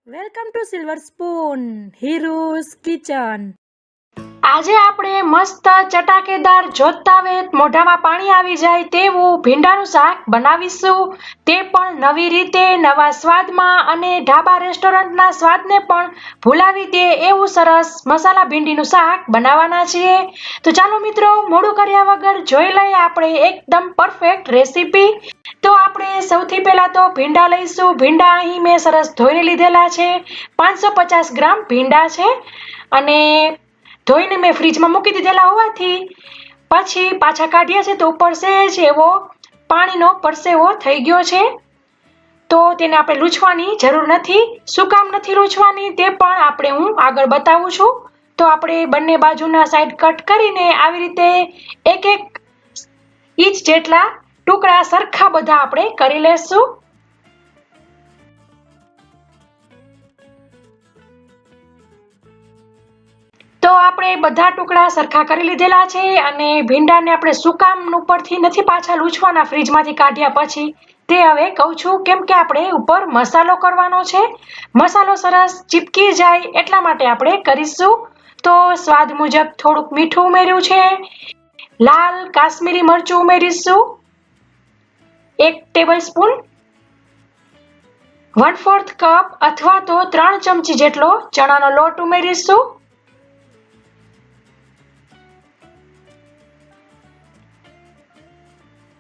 Welcome to silver spoon heroes kitchen. આજે આપણે મસ્ત ચટાકેદાર જોતા વેત મોઢામાં પાણી આવી જાય તેવું ભીંડાનું શાક બનાવીશું, તે પણ નવી રીતે, નવા સ્વાદમાં અને ઢાબા રેસ્ટોરન્ટના સ્વાદને પણ ભૂલાવી દે એવું સરસ મસાલા ભીંડીનું શાક બનાવવાના છીએ। તો ચાલો મિત્રો, મોડું કર્યા વગર જોઈ લઈએ આપણે એકદમ પરફેક્ટ રેસીપી। તો આપણે સૌથી પહેલા તો ભીંડા લઈશું। ભીંડા અહીં મેં સરસ ધોઈને લીધેલા છે। 550 ગ્રામ ભીંડા છે અને ધોઈને મેં ફ્રીજમાં મૂકી દીધેલા હોવાથી પછી પાછા કાઢ્યા છે તો ઉપર સહેજ એવો પાણીનો પરસેવો થઈ ગયો છે, તો તેને આપણે લૂછવાની જરૂર નથી। શું કામ નથી લૂછવાની તે પણ હું આગળ બતાવું છું। તો આપણે બંને બાજુના સાઈડ કટ કરીને આવી રીતે એક ઇંચ જેટલા ટુકડા સરખા બધા આપણે કરી લેશું। તો આપણે બધા ટુકડા સરખા કરી લીધેલા છે અને ભીંડાને આપણે શું કામ ઉપરથી નથી પાછા લૂછવાના ફ્રીજમાંથી કાઢ્યા પછી તે હવે કહું છું, કેમ કે આપણે ઉપર મસાલો કરવાનો છે। મસાલો સરસ ચીપકી જાય એટલા માટે આપણે કરીશું। તો સ્વાદ મુજબ થોડુંક મીઠું ઉમેર્યું છે, લાલ કાશ્મીરી મરચું ઉમેરીશું 1 ટેબલસ્પૂન, 1/4 કપ અથવા તો 3 ચમચી જેટલો ચણાનો લોટ ઉમેરીશું,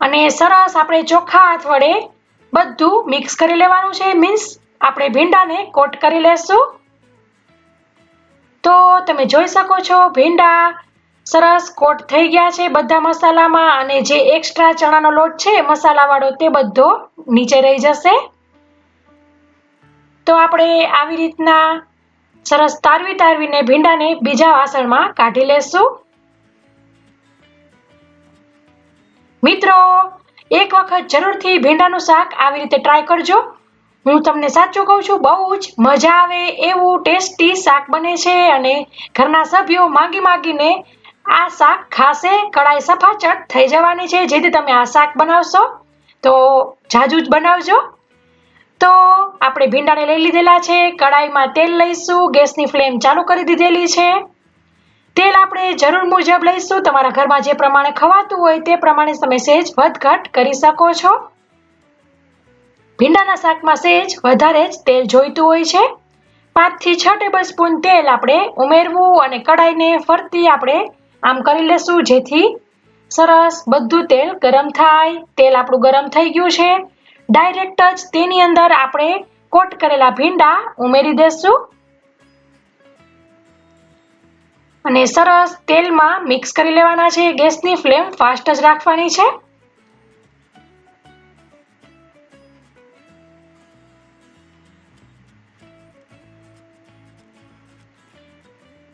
અને સરસ આપણે ચોખ્ખા હાથ વડે બધું મિક્સ કરી લેવાનું છે। મીન્સ આપણે ભીંડાને કોટ કરી લેશું। તો તમે જોઈ શકો છો ભીંડા સરસ કોટ થઈ ગયા છે બધા મસાલામાં, અને જે એક્સ્ટ્રા ચણાનો લોટ છે મસાલાવાળો તે બધો નીચે રહી જશે। તો આપણે આવી રીતના સરસ તારવીને ભીંડાને બીજા વાસણમાં કાઢી લેશું। મિત્રો, એક વખત જરૂરથી ભીંડાનું શાક આવી રીતે ટ્રાય કરજો। હું તમને સાચું કહું છું, બહુ જ મજા આવે એવું ટેસ્ટી શાક બને છે અને ઘરના સભ્યો માંગીને આ શાક ખાશે। કડાઈ સફાચટ થઈ જવાની છે જેથી તમે આ શાક બનાવશો તો જાજુ જ બનાવજો। તો આપણે ભીંડાને લઈ લીધેલા છે, કડાઈમાં તેલ લઈશું, ગેસની ફ્લેમ ચાલુ કરી દીધેલી છે। તેલ આપણે જરૂર મુજબ લઈશું, તમારા ઘરમાં જે પ્રમાણે ખવાતું હોય તે પ્રમાણે તમે સહેજ વધઘટ કરી શકો છો। ભીંડાના શાકમાં સહેજ વધારે જ તેલ જોઈતું હોય છે। 5 થી 6 ટેબલસ્પૂન તેલ આપણે ઉમેરવું અને કડાઈને ફરતી આપણે આમ કરી લેશું જેથી સરસ બધું તેલ ગરમ થાય। તેલ આપણું ગરમ થઈ ગયું છે, ડાયરેક્ટ જ તેની અંદર આપણે કોટ કરેલા ભીંડા ઉમેરી દેશું અને સરસ તેલમાં મિક્સ કરી લેવાના છે। ગેસની ફ્લેમ ફાસ્ટ જ રાખવાની છે।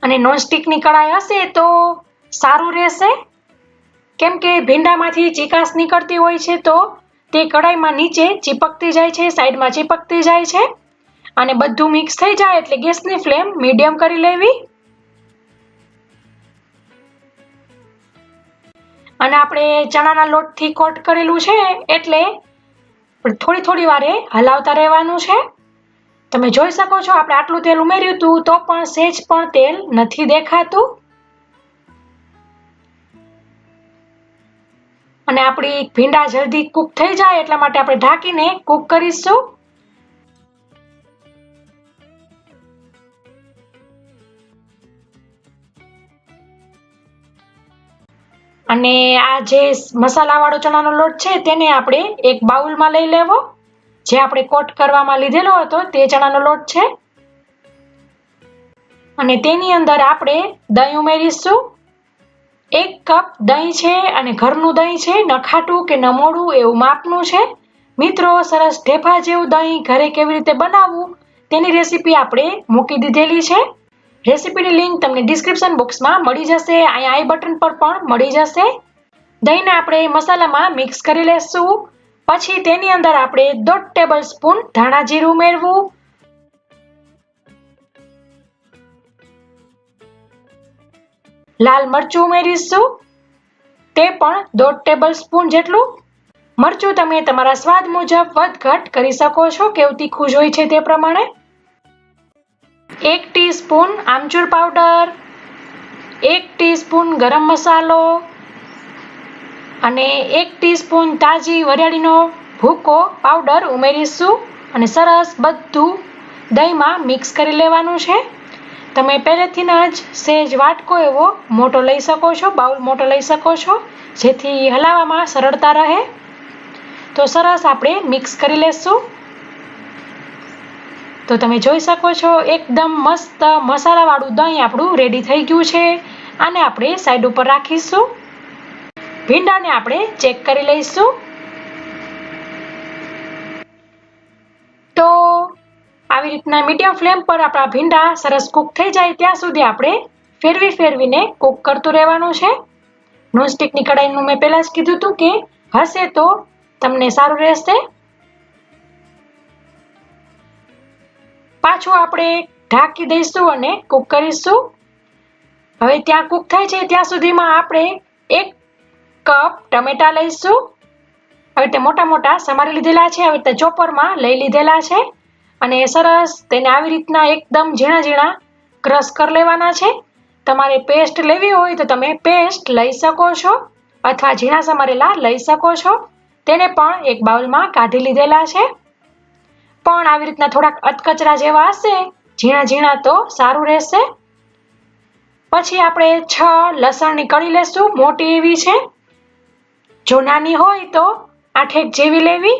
અને નોનસ્ટિકની કડાઈ હશે તો સારું રહેશે, કેમ કે ભીંડામાંથી ચીકાશ નીકળતી હોય છે તો તે કડાઈમાં નીચે ચીપકતી જાય છે, સાઈડમાં ચીપકતી જાય છે। અને બધું મિક્સ થઈ જાય એટલે ગેસની ફ્લેમ મીડિયમ કરી લેવી અને આપણે ચણાના લોટથી કોટ કરેલું છે એટલે થોડી વારે હલાવતા રહેવાનું છે। તમે જોઈ શકો છો આપણે આટલું તેલ ઉમેર્યું હતું તો પણ સહેજ પણ તેલ નથી દેખાતું, અને આપણી ભીંડા જલ્દી કૂક થઈ જાય એટલા માટે આપણે ઢાંકીને કૂક કરીશું। અને આ જે મસાલાવાળો ચણાનો લોટ છે તેને આપણે એક બાઉલમાં લઈ લેવો, જે આપણે કોટ કરવામાં લીધેલો હતો તે ચણાનો લોટ છે, અને તેની અંદર આપણે દહીં ઉમેરીશું। 1 કપ દહીં છે અને ઘરનું દહીં છે, ન ખાટું કે ન મોળું એવું માપનું છે। મિત્રો, સરસ ઢેફા જેવું દહીં ઘરે કેવી રીતે બનાવવું તેની રેસીપી આપણે મૂકી દીધેલી છે। રેસીપીની લિંક તમને ડિસ્ક્રિપ્શન બોક્સમાં મળી જશે, અહીંયા આઈ બટન પર પણ મળી જશે। દહીંને આપણે મસાલામાં મિક્સ કરી લેશું, પછી તેની અંદર આપણે 1.5 ટેબલસ્પૂન ધાણા જીરું ઉમેરવું, લાલ મરચું ઉમેરીશું, તે પણ 1.5 ટેબલસ્પૂન જેટલું। મરચું તમે તમારા સ્વાદ મુજબ વધઘટ કરી શકો છો, કેવું તીખું જોઈએ છે તે પ્રમાણે। 1 ટીસ્પૂન આમચૂર પાવડર, 1 ટીસ્પૂન ગરમ મસાલો અને 1 ટીસ્પૂન તાજી વરિયાળીનો ભૂકો પાવડર ઉમેરીશું અને સરસ બધું દહીંમાં મિક્સ કરી લેવાનું છે. તમે પહેલેથી જ સહેજ વાટકો એવો મોટો લઈ શકો છો, બાઉલ મોટો લઈ શકો છો, જેથી હલાવવામાં સરળતા રહે. તો સરસ આપણે મિક્સ કરી લેશું. તો તમે જોઈ શકો છો એકદમ મસ્ત મસાલાવાળું દહીં આપણું રેડી થઈ ગયું છે. આને આપણે સાઈડ ઉપર રાખીશું. ભીંડાને આપણે ચેક કરી લઈશું. તો આવી રીતના મીડિયમ ફ્લેમ પર આપણા ભીંડા સરસ કૂક થઈ જાય ત્યાં સુધી આપણે ફેરવીને કૂક કરતું રહેવાનું છે. નોનસ્ટિકની કઢાઈનું મેં પહેલા જ કીધું હતું કે હશે તો તમને સારું રહેશે. પાછું આપણે ઢાંકી દઈશું અને કૂક કરીશું. હવે ત્યાં કૂક થાય છે ત્યાં સુધીમાં આપણે 1 કપ ટમેટા લઈશું. હવે તે મોટા સમારી લીધેલા છે. હવે તે ચોપરમાં લઈ લીધેલા છે અને સરસ તેને આવી રીતના એકદમ ઝીણા ક્રશ કરી લેવાના છે. તમારે પેસ્ટ લેવી હોય તો તમે પેસ્ટ લઈ શકો છો અથવા ઝીણા સમારેલા લઈ શકો છો. તેને પણ એક બાઉલમાં કાઢી લીધેલા છે. પણ આવી રીતના થોડાક અધકચરા જેવા હશે ઝીણા તો સારું રહેશે. પછી આપણે 6 લસણની કળી લેશું, મોટી એવી છે. જો નાની હોય તો 8 જેવી લેવી.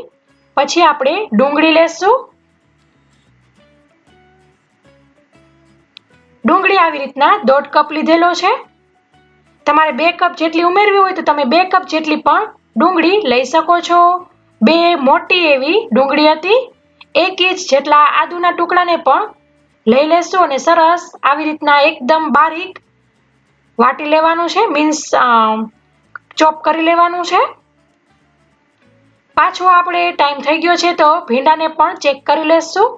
પછી આપણે ડુંગળી લેશું. ડુંગળી આવી રીતના 1.5 કપ લીધેલો છે. તમારે 2 કપ જેટલી ઉમેરવી હોય તો તમે 2 કપ જેટલી પણ ડુંગળી લઈ શકો છો. 2 મોટી એવી ડુંગળી હતી. 1 ઇંચ જેટલા આદુના ટુકડાને પણ લઈ લેશું અને સરસ આવી રીતના એકદમ બારીક વાટી લેવાનું છે, મીન્સ ચોપ કરી લેવાનું છે. પાછો આપણે ટાઈમ થઈ ગયો છે તો ભીંડાને પણ ચેક કરી લેશું.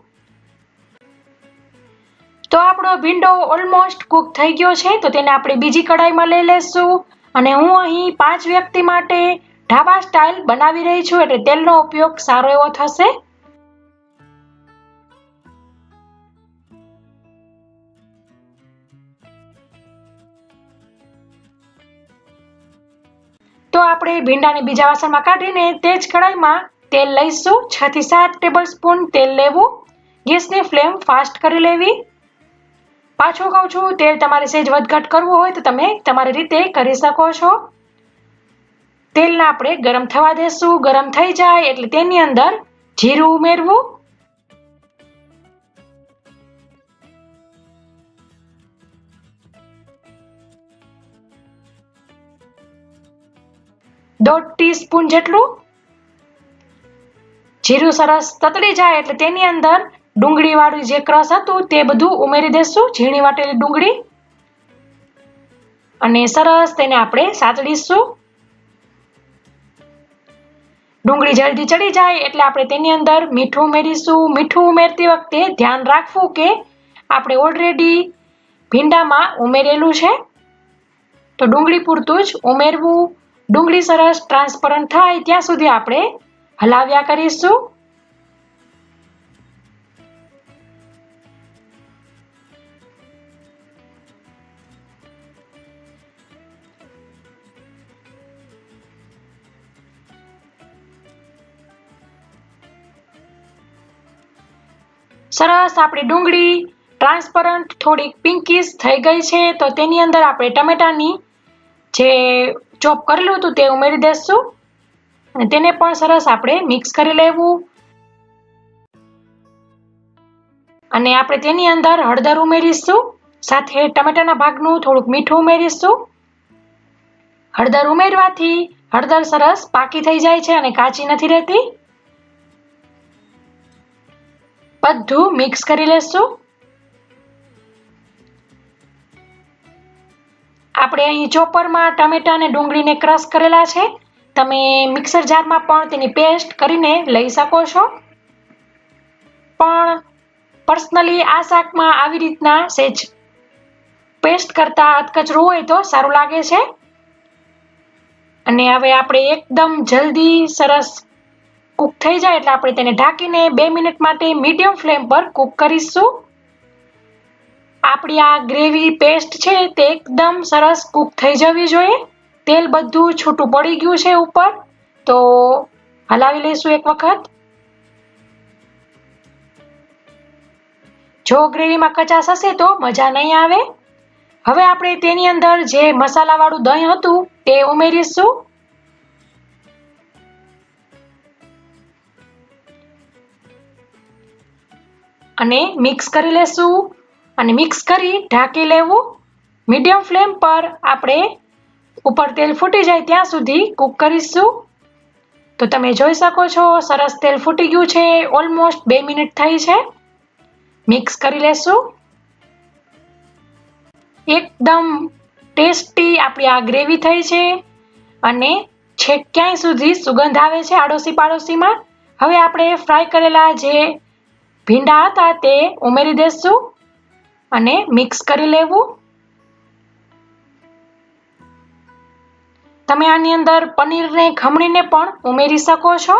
તો આપણો ભીંડો ઓલમોસ્ટ કૂક થઈ ગયો છે. તો તેને આપણે બીજી કઢાઈમાં લઈ લેશું અને હું અહીં 5 વ્યક્તિ માટે ઢાબા સ્ટાઇલ બનાવી રહી છું એટલે તેલનો ઉપયોગ સારો એવો થશે. તો આપણે ભીંડાને બીજા વાસણમાં કાઢીને તે જ કઢાઈમાં તેલ લઈશું. 6 થી 7 ટેબલસ્પૂન તેલ લેવું. ગેસની ફ્લેમ ફાસ્ટ કરી લેવી. પાછું કહું છું, તેલ તમારે સહેજ વધઘટ કરવું હોય તો તમે તમારી રીતે કરી શકો છો. તેલને આપણે ગરમ થવા દેશું. ગરમ થઈ જાય એટલે તેની અંદર જીરું ઉમેરવું. દોઢ ટીસ્પૂન જેટલું. જીરું સરસ તતડી જાય એટલે તેની અંદર ડુંગળી વાળું જે ક્રશ હતું તે બધું ઉમેરી દેશું, ઝીણી વાટેલી ડુંગળી, અને સરસ તેને આપણે સાતડીશું. ડુંગળી જલ્દી ચડી જાય એટલે આપણે તેની અંદર મીઠું ઉમેરીશું. મીઠું ઉમેરતી વખતે ધ્યાન રાખવું કે આપણે ઓલરેડી ભીંડામાં ઉમેરેલું છે તો ડુંગળી પૂરતું જ ઉમેરવું. ડુંગળી સરસ ટ્રાન્સપરન્ટ થાય ત્યાં સુધી આપણે હલાવ્યા કરીશું. સરસ આપણી ડુંગળી ટ્રાન્સપરન્ટ થોડીક પિંકીશ થઈ ગઈ છે તો તેની અંદર આપણે ટમેટાની જે ચોપ કરેલું હતું તે ઉમેરી દઈશું અને તેને પણ સરસ આપણે મિક્સ કરી લેવું. અને આપણે તેની અંદર હળદર ઉમેરીશું, સાથે ટમેટાના ભાગનું થોડુંક મીઠું ઉમેરીશું. હળદર ઉમેરવાથી હળદર સરસ પાકી થઈ જાય છે અને કાચી નથી રહેતી. બધું મિક્સ કરી લેશું. આપણે અહીં ચોપરમાં ટમેટા અને ડુંગળીને ક્રશ કરેલા છે. તમે મિક્સર જારમાં પણ તેની પેસ્ટ કરીને લઈ શકો છો. પણ પર્સનલી આ શાકમાં આવી રીતના સહેજ પેસ્ટ કરતા અધકચરું હોય તો સારું લાગે છે. અને હવે આપણે એકદમ જલ્દી સરસ કૂક થઈ જાય એટલે આપણે તેને ઢાંકીને 2 મિનિટ માટે મીડિયમ ફ્લેમ પર કૂક કરીશું. આપણી આ ગ્રેવી પેસ્ટ છે તે એકદમ સરસ કૂક થઈ જવી જોઈએ. તેલ બધું છૂટું પડી ગયું છે ઉપર, તો હલાવી લઈશું એક વખત. જો ગ્રેવીમાં કચાશ હશે તો મજા નહીં આવે. હવે આપણે તેની અંદર જે મસાલાવાળું દહીં હતું તે ઉમેરીશું. અને મિક્સ કરી લેશું અને મિક્સ કરી ઢાંકી લેવું. મીડિયમ ફ્લેમ પર આપણે ઉપર તેલ ફૂટી જાય ત્યાં સુધી કૂક કરીશું. તો તમે જોઈ શકો છો સરસ તેલ ફૂટી ગયું છે. ઓલમોસ્ટ 2 મિનિટ થઈ છે. મિક્સ કરી લેશું. એકદમ ટેસ્ટી આપણી આ ગ્રેવી થઈ છે અને છેક ક્યાંય સુધી સુગંધ આવે છે આડોશી પાડોશીમાં. હવે આપણે ફ્રાય કરેલા જે ભીંડા હતા તે ઉમેરી દેશું અને મિક્સ કરી લેવું. તમે આની અંદર પનીરને ખમણીને પણ ઉમેરી શકો છો.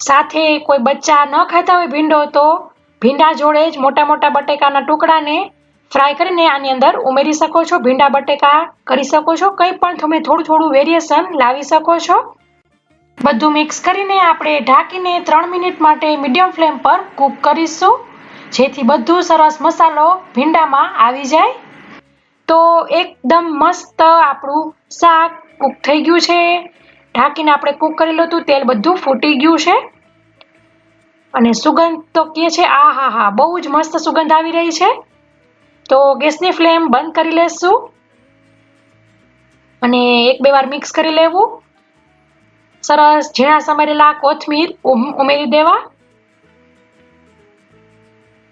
સાથે કોઈ બચ્ચા ન ખાતા હોય ભીંડો તો ભીંડા જોડે જ મોટા મોટા બટેકાના ટુકડાને ફ્રાય કરીને આની અંદર ઉમેરી શકો છો. ભીંડા બટેકા કરી શકો છો. કંઈ પણ તમે થોડું થોડું વેરિએશન લાવી શકો છો. બધું મિક્સ કરીને આપણે ઢાંકીને 3 મિનિટ માટે મીડિયમ ફ્લેમ પર કૂક કરીશું, જેથી બધું સરસ મસાલો ભીંડામાં આવી જાય. તો એકદમ મસ્ત આપણું શાક કૂક થઈ ગયું છે. ઢાંકીને આપણે કૂક કરેલું હતું, તેલ બધું ફૂટી ગયું છે અને સુગંધ તો કહે છે આહાહા, બહુ જ મસ્ત સુગંધ આવી રહી છે. તો ગેસની ફ્લેમ બંધ કરી લેશું અને 1-2 વાર મિક્સ કરી લેવું. સરસ ઝીણા સમારેલા કોથમીર ઉમેરી દેવા.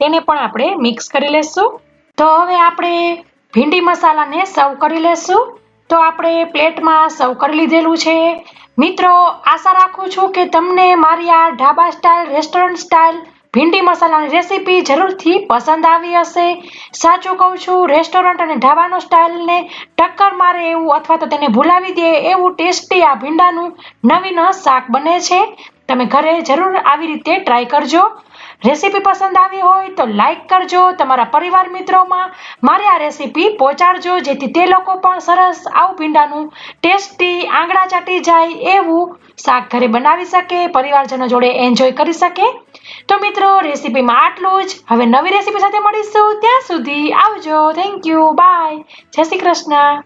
તેને પણ આપણે મિક્સ કરી લેશું. તો હવે આપણે ભીંડી મસાલાને સર્વ કરી લેશું. તો આપણે પ્લેટમાં સર્વ કરી લીધેલું છે. મિત્રો, આશા રાખું છું કે તમને મારી આ ઢાબા સ્ટાઇલ, રેસ્ટોરન્ટ સ્ટાઇલ ભીંડી મસાલાની રેસીપી જરૂરથી પસંદ આવી હશે. સાચું કહું છું, રેસ્ટોરન્ટ અને ઢાબાનો સ્ટાઇલને ટક્કર મારે એવું અથવા તો તેને ભૂલાવી દે એવું ટેસ્ટી આ ભીંડાનું નવીન શાક બને છે. તમે ઘરે જરૂર આવી રીતે ટ્રાય કરજો. રેસીપી પસંદ આવી હોય તો લાઈક કરજો. તમારા પરિવાર મિત્રોમાં મારી આ રેસીપી પહોંચાડજો, જેથી તે લોકો પણ સરસ આવું ભીંડાનું ટેસ્ટી આંગળા ચાટી જાય એવું શાક ઘરે બનાવી શકે, પરિવારજનો જોડે એન્જોય કરી શકે. તો મિત્રો, રેસીપીમાં આટલું જ. હવે નવી રેસીપી સાથે મળીશું. ત્યાં સુધી આવજો. Thank you. બાય. જય શ્રી કૃષ્ણ.